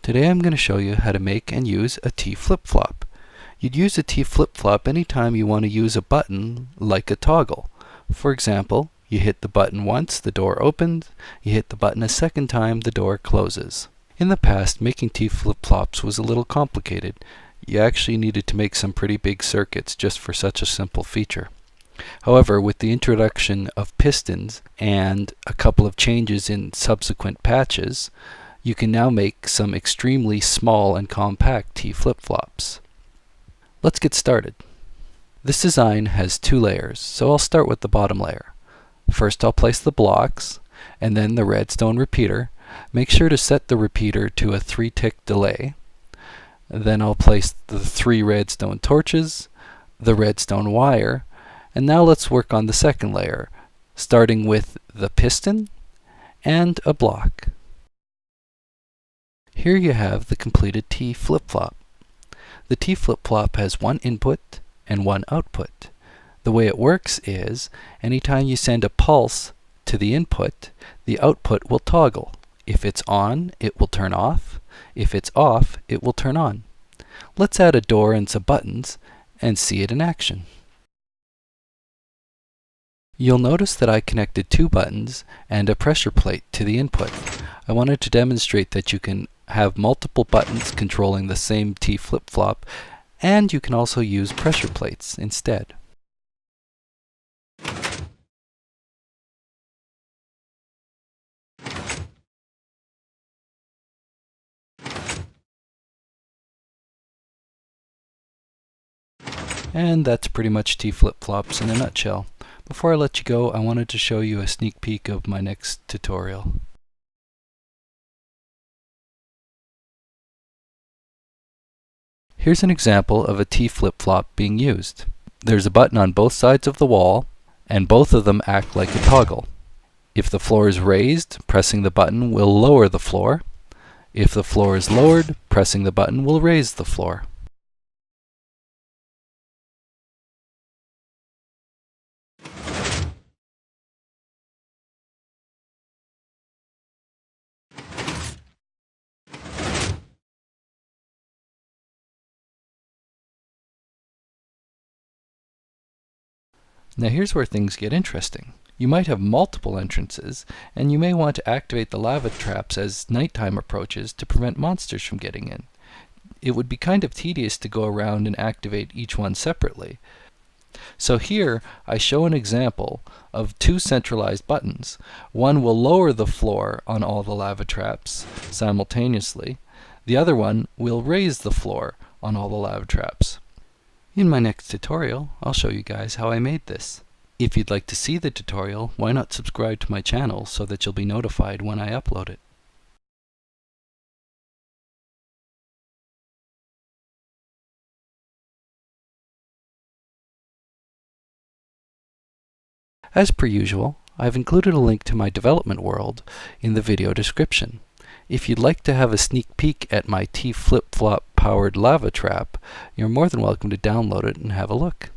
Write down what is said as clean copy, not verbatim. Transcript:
Today I'm going to show you how to make and use a T flip-flop. You'd use a T flip-flop anytime you want to use a button like a toggle. For example, you hit the button once, the door opens. You hit the button a second time, the door closes. In the past, making T flip-flops was a little complicated. You actually needed to make some pretty big circuits just for such a simple feature. However, with the introduction of pistons and a couple of changes in subsequent patches, you can now make some extremely small and compact T flip-flops. Let's get started. This design has two layers, so I'll start with the bottom layer. First I'll place the blocks, and then the redstone repeater. Make sure to set the repeater to a 3-tick delay. Then I'll place the 3 redstone torches, the redstone wire, and now let's work on the second layer, starting with the piston and a block. Here you have the completed T flip-flop. The T flip-flop has one input and one output. The way it works is, anytime you send a pulse to the input, the output will toggle. If it's on, it will turn off. If it's off, it will turn on. Let's add a door and some buttons and see it in action. You'll notice that I connected 2 buttons and a pressure plate to the input. I wanted to demonstrate that you can have multiple buttons controlling the same T flip-flop, and you can also use pressure plates instead. And that's pretty much T flip-flops in a nutshell. Before I let you go, I wanted to show you a sneak peek of my next tutorial. Here's an example of a T flip-flop being used. There's a button on both sides of the wall, and both of them act like a toggle. If the floor is raised, pressing the button will lower the floor. If the floor is lowered, pressing the button will raise the floor. Now here's where things get interesting. You might have multiple entrances, and you may want to activate the lava traps as nighttime approaches to prevent monsters from getting in. It would be kind of tedious to go around and activate each one separately. So here I show an example of 2 centralized buttons. One will lower the floor on all the lava traps simultaneously. The other one will raise the floor on all the lava traps. In my next tutorial, I'll show you guys how I made this. If you'd like to see the tutorial, why not subscribe to my channel so that you'll be notified when I upload it. As per usual, I've included a link to my development world in the video description. If you'd like to have a sneak peek at my T flip-flop powered lava trap, you're more than welcome to download it and have a look.